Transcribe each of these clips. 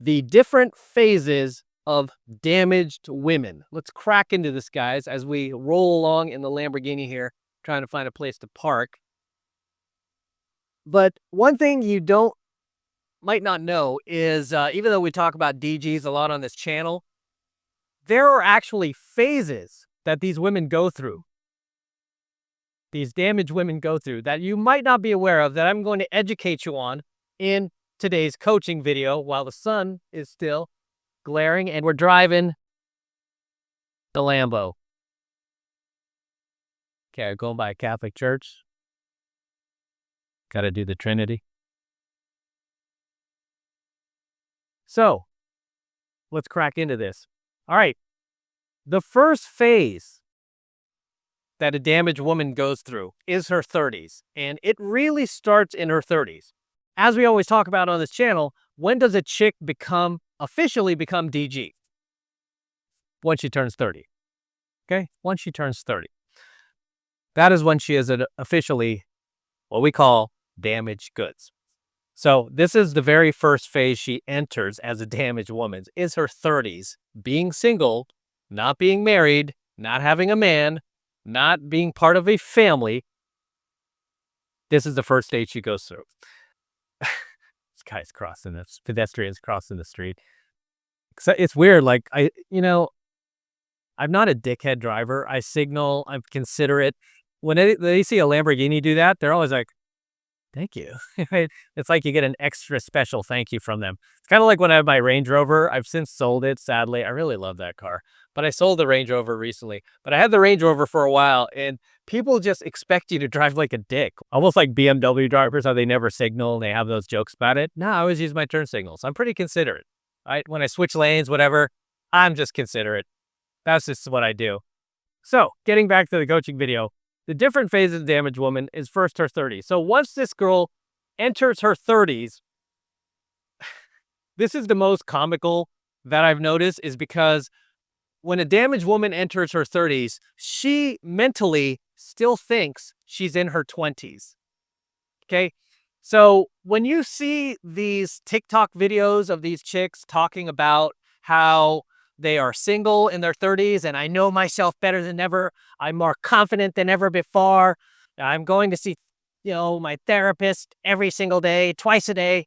the different phases of damaged women. Let's crack into this, guys, as we roll along in the Lamborghini here, trying to find a place to park. But one thing you don't might not know is even though we talk about DGs a lot on this channel, there are actually phases that these women go through, these damaged women go through, that you might not be aware of, that I'm going to educate you on in today's coaching video while the sun is still glaring and we're driving the Lambo. Okay, going by a Catholic church. Got to do the Trinity. So, let's crack into this. All right. The first phase that a damaged woman goes through is her 30s, and it really starts in her 30s. As we always talk about on this channel, when does a chick officially become DG? When she turns 30. Okay? Once she turns 30. That is when she is officially what we call damaged goods. So this is the very first phase she enters as a damaged woman, is her 30s, being single, not being married, not having a man, not being part of a family. This is the first stage she goes through. This guy's crossing this, pedestrians crossing the street. So it's weird, like, I'm not a dickhead driver. I signal, I'm considerate. When they see a Lamborghini do that, they're always like, thank you. It's like you get an extra special thank you from them. It's kind of like when I have my Range Rover. I've since sold it, sadly. I really love that car. But I sold the Range Rover recently. But I had the Range Rover for a while, and people just expect you to drive like a dick. Almost like BMW drivers, how they never signal and they have those jokes about it. No, I always use my turn signals. I'm pretty considerate. When I switch lanes, whatever, I'm just considerate. That's just what I do. So, getting back to the coaching video, the different phases of damaged woman is first her 30s. So once this girl enters her 30s, this is the most comical that I've noticed, is because when a damaged woman enters her 30s, she mentally still thinks she's in her 20s. Okay? So when you see these TikTok videos of these chicks talking about how they are single in their 30s, and I know myself better than ever. I'm more confident than ever before. I'm going to see, my therapist every single day, twice a day.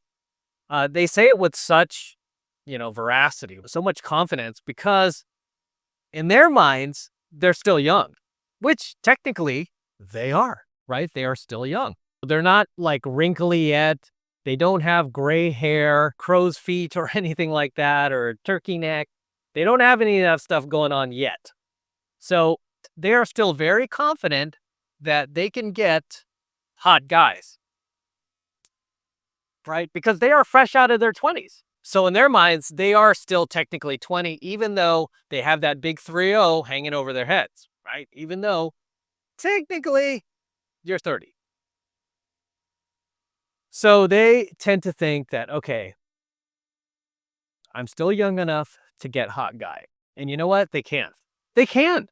They say it with such, veracity, with so much confidence, because in their minds, they're still young, which technically they are, right? They are still young. They're not like wrinkly yet. They don't have gray hair, crow's feet, or anything like that, or turkey neck. They don't have any of that stuff going on yet. So they are still very confident that they can get hot guys, right? Because they are fresh out of their 20s. So in their minds, they are still technically 20, even though they have that big 3-0 hanging over their heads, right? Even though technically you're 30. So they tend to think that, okay, I'm still young enough to get hot guy. And you know what? They can't. They can,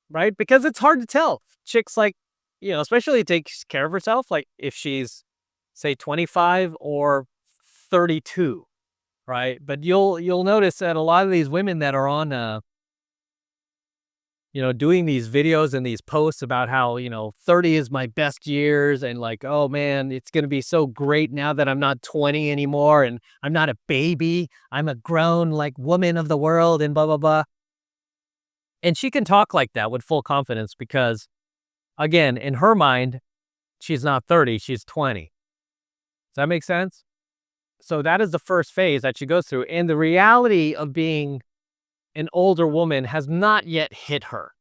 right? Because it's hard to tell. Chicks, like, especially takes care of herself, like if she's, say, 25 or 32, right? But you'll notice that a lot of these women that are on doing these videos and these posts about how, 30 is my best years, and like, oh man, it's going to be so great now that I'm not 20 anymore and I'm not a baby. I'm a grown, like, woman of the world and blah, blah, blah. And she can talk like that with full confidence because, again, in her mind, she's not 30, she's 20. Does that make sense? So that is the first phase that she goes through. And the reality of being an older woman has not yet hit her.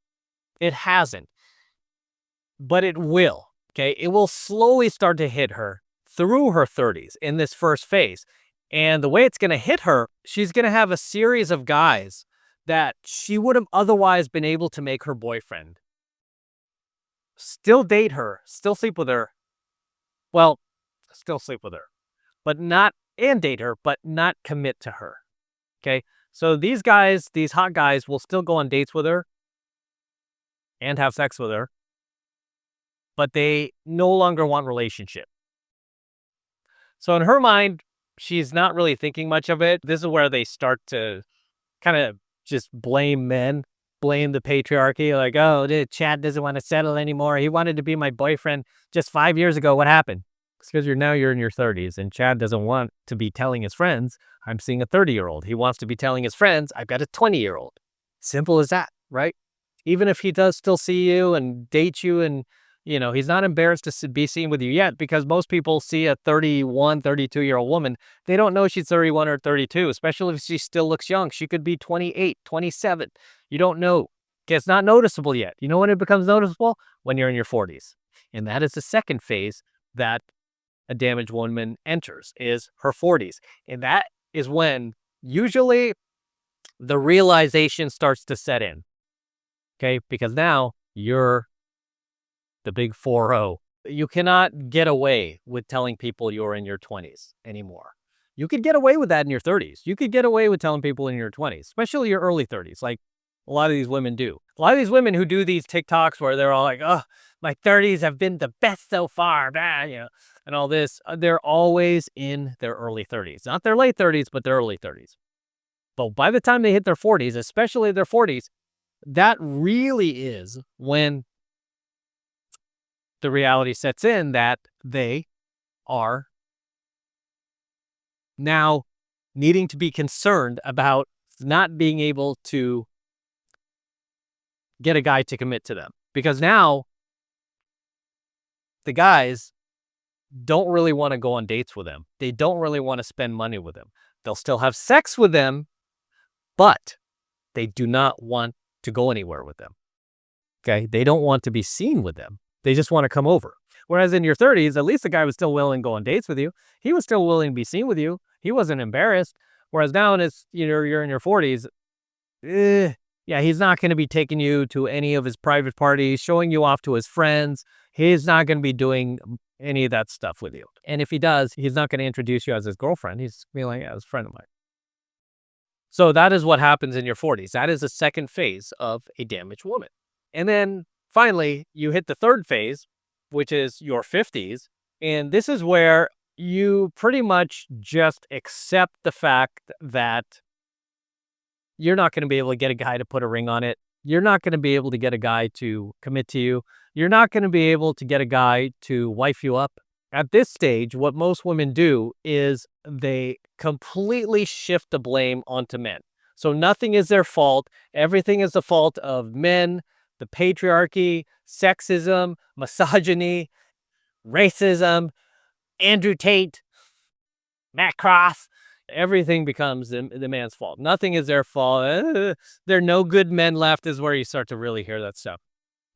It hasn't. But it will. Okay? It will slowly start to hit her through her 30s in this first phase. And the way it's going to hit her, she's going to have a series of guys that she would have otherwise been able to make her boyfriend. Still date her, still sleep with her. Well, still sleep with her, but not, and date her, but not commit to her. Okay? So these guys, these hot guys, will still go on dates with her and have sex with her, but they no longer want relationship. So in her mind, she's not really thinking much of it. This is where they start to kind of just blame men, blame the patriarchy. Like, oh, Chad doesn't want to settle anymore. He wanted to be my boyfriend just 5 years ago. What happened? It's because you're in your 30s, and Chad doesn't want to be telling his friends, I'm seeing a 30-year-old. He wants to be telling his friends, I've got a 20-year-old. Simple as that, right? Even if he does still see you and date you, and he's not embarrassed to be seen with you yet, because most people see a 31, 32-year-old woman. They don't know she's 31 or 32, especially if she still looks young. She could be 28, 27. You don't know. It's not noticeable yet. You know when it becomes noticeable? When you're in your 40s. And that is the second phase that a damaged woman enters, is her 40s. And that is when usually the realization starts to set in. Okay? Because now you're the big 4-0. You cannot get away with telling people you're in your 20s anymore. You could get away with that in your 30s. You could get away with telling people in your 20s, especially your early 30s, like a lot of these women do. A lot of these women who do these TikToks where they're all like, oh, my 30s have been the best so far, and all this, they're always in their early 30s. Not their late 30s, but their early 30s. But by the time they hit their 40s, especially their 40s, that really is when the reality sets in that they are now needing to be concerned about not being able to get a guy to commit to them. Because now the guys don't really want to go on dates with them. They don't really want to spend money with them. They'll still have sex with them, but they do not want to go anywhere with them. Okay? They don't want to be seen with them. They just want to come over. Whereas in your 30s, at least the guy was still willing to go on dates with you. He was still willing to be seen with you. He wasn't embarrassed. Whereas now you're in your 40s, yeah, he's not going to be taking you to any of his private parties, showing you off to his friends. He's not going to be doing any of that stuff with you. And if he does, he's not going to introduce you as his girlfriend. He's going to be like, yeah, it's a friend of mine. So that is what happens in your 40s. That is the second phase of a damaged woman. And then finally, you hit the third phase, which is your 50s. And this is where you pretty much just accept the fact that you're not going to be able to get a guy to put a ring on it. You're not going to be able to get a guy to commit to you. You're not going to be able to get a guy to wife you up. At this stage, what most women do is they completely shift the blame onto men. So nothing is their fault. Everything is the fault of men, the patriarchy, sexism, misogyny, racism, Andrew Tate, Matt Cross. Everything becomes the man's fault. Nothing is their fault. There are no good men left is where you start to really hear that stuff.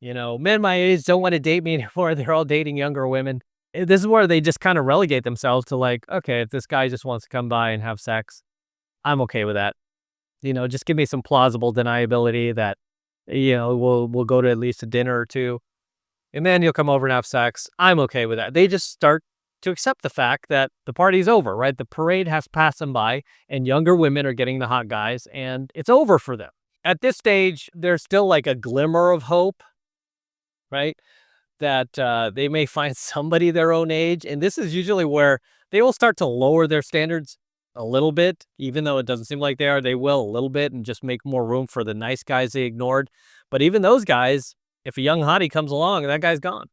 Men my age don't want to date me anymore. They're all dating younger women. This is where they just kind of relegate themselves to like, okay, if this guy just wants to come by and have sex, I'm okay with that. Just give me some plausible deniability that, we'll go to at least a dinner or two, and then you'll come over and have sex. I'm okay with that. They just start to accept the fact that the party's over, right? The parade has passed them by, and younger women are getting the hot guys, and it's over for them. At this stage, there's still like a glimmer of hope, right? That they may find somebody their own age. And this is usually where they will start to lower their standards a little bit, even though it doesn't seem like they are. They will a little bit and just make more room for the nice guys they ignored. But even those guys, if a young hottie comes along, that guy's gone.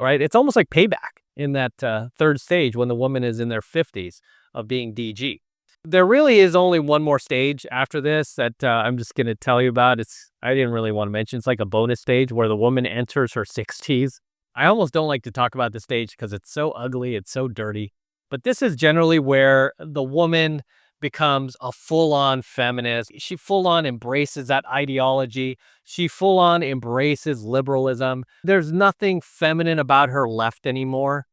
Right? It's almost like payback in that third stage when the woman is in their 50s of being DG. There really is only one more stage after this that I'm just going to tell you about. I didn't really want to mention. It's like a bonus stage where the woman enters her 60s. I almost don't like to talk about this stage because it's so ugly. It's so dirty. But this is generally where the woman becomes a full-on feminist. She full-on embraces that ideology. She full-on embraces liberalism. There's nothing feminine about her left anymore,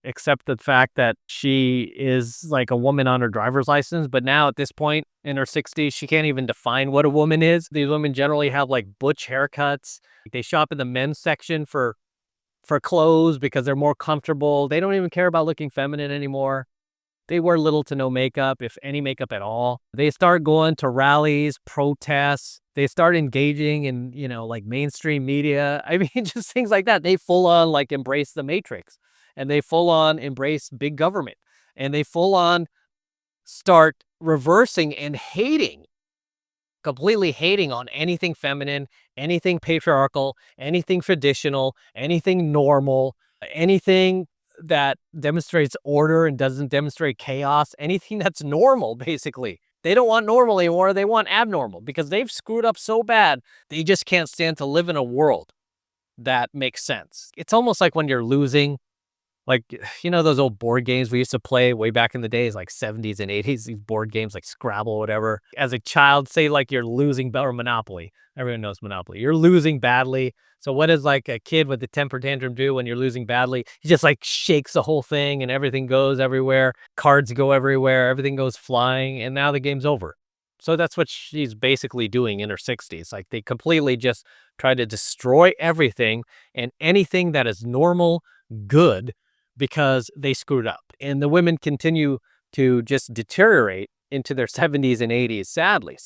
except the fact that she is like a woman on her driver's license. But now at this point in her 60s, she can't even define what a woman is. These women generally have like butch haircuts. They shop in the men's section for clothes because they're more comfortable. They don't even care about looking feminine anymore. They wear little to no makeup, if any makeup at all. They start going to rallies, protests. They start engaging in, like mainstream media. I mean, just things like that. They full on like embrace the Matrix. And they full on embrace big government. and they full on start reversing and hating, completely hating on anything feminine, anything patriarchal, anything traditional, anything normal, anything that demonstrates order and doesn't demonstrate chaos, anything that's normal, basically. They don't want normal anymore. They want abnormal because they've screwed up so bad. They just can't stand to live in a world that makes sense. It's almost like when you're losing, like, those old board games we used to play way back in the days, like 70s and 80s, these board games like Scrabble, whatever. As a child, say like you're losing, or Monopoly. Everyone knows Monopoly. You're losing badly. So what does like a kid with a temper tantrum do when you're losing badly? He just like shakes the whole thing and everything goes everywhere. Cards go everywhere. Everything goes flying. And now the game's over. So that's what she's basically doing in her 60s. Like they completely just try to destroy everything and anything that is normal, good, because they screwed up. And the women continue to just deteriorate into their 70s and 80s, sadly,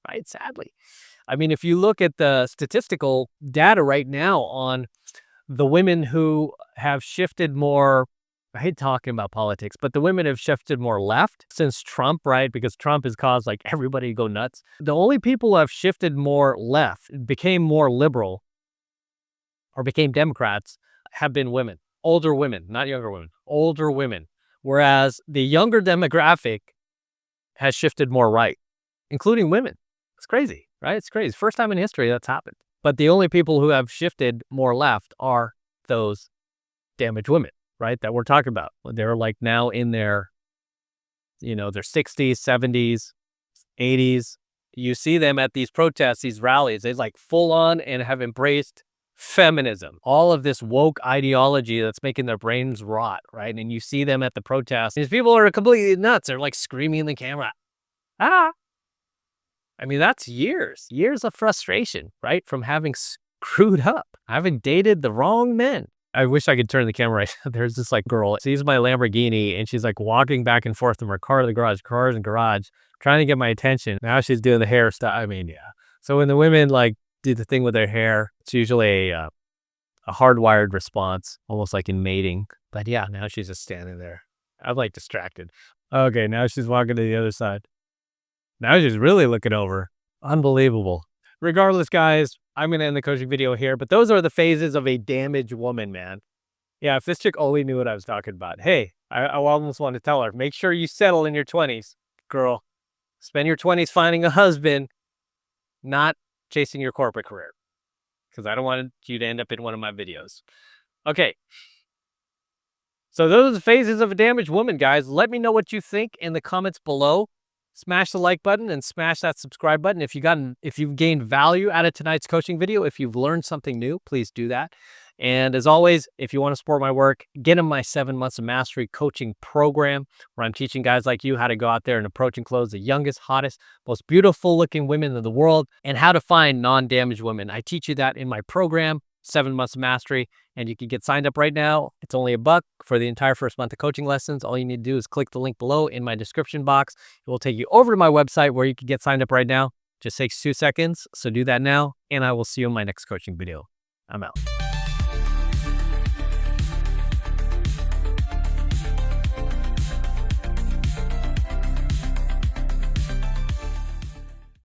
right? Sadly. I mean, if you look at the statistical data right now on the women who have shifted more, I hate talking about politics, but the women have shifted more left since Trump, right? Because Trump has caused like everybody to go nuts. The only people who have shifted more left, became more liberal, or became Democrats have been women. Older women, not younger women, older women. Whereas the younger demographic has shifted more right, including women. It's crazy, right? It's crazy. First time in history that's happened. But the only people who have shifted more left are those damaged women, right? That we're talking about. They're like now in their, their 60s, 70s, 80s. You see them at these protests, these rallies. They like full on and have embraced feminism, all of this woke ideology that's making their brains rot, right? And you see them at the protests. These people are completely nuts. They're like screaming in the camera. Ah! I mean, that's years of frustration, right? From having screwed up, having dated the wrong men. I wish I could turn the camera right. There's this like girl, sees my Lamborghini and she's like walking back and forth from her car to the garage, cars and garage, trying to get my attention. Now she's doing the hairstyle. I mean, yeah. So when the women like do the thing with their hair, it's usually a hardwired response, almost like in mating. But yeah, now she's just standing there. I'm like distracted. Okay, now she's walking to the other side. Now she's really looking over. Unbelievable. Regardless, guys, I'm going to end the coaching video here, but those are the phases of a damaged woman, man. Yeah, if this chick only knew what I was talking about. Hey, I almost want to tell her, make sure you settle in your 20s, girl. Spend your 20s finding a husband, not chasing your corporate career, because I don't want you to end up in one of my videos. Okay. So those are the phases of a damaged woman, guys. Let me know what you think in the comments below. Smash the like button and smash that subscribe button. If you've gained value out of tonight's coaching video, if you've learned something new, please do that. And as always, if you want to support my work, get in my 7 months of mastery coaching program, where I'm teaching guys like you how to go out there and approach and close the youngest, hottest, most beautiful looking women in the world, and how to find non-damaged women. I teach you that in my program, 7 months of mastery, and you can get signed up right now. It's only $1 for the entire first month of coaching lessons. All you need to do is click the link below in my description box. It will take you over to my website where you can get signed up right now. Just takes 2 seconds. So do that now, and I will see you in my next coaching video. I'm out.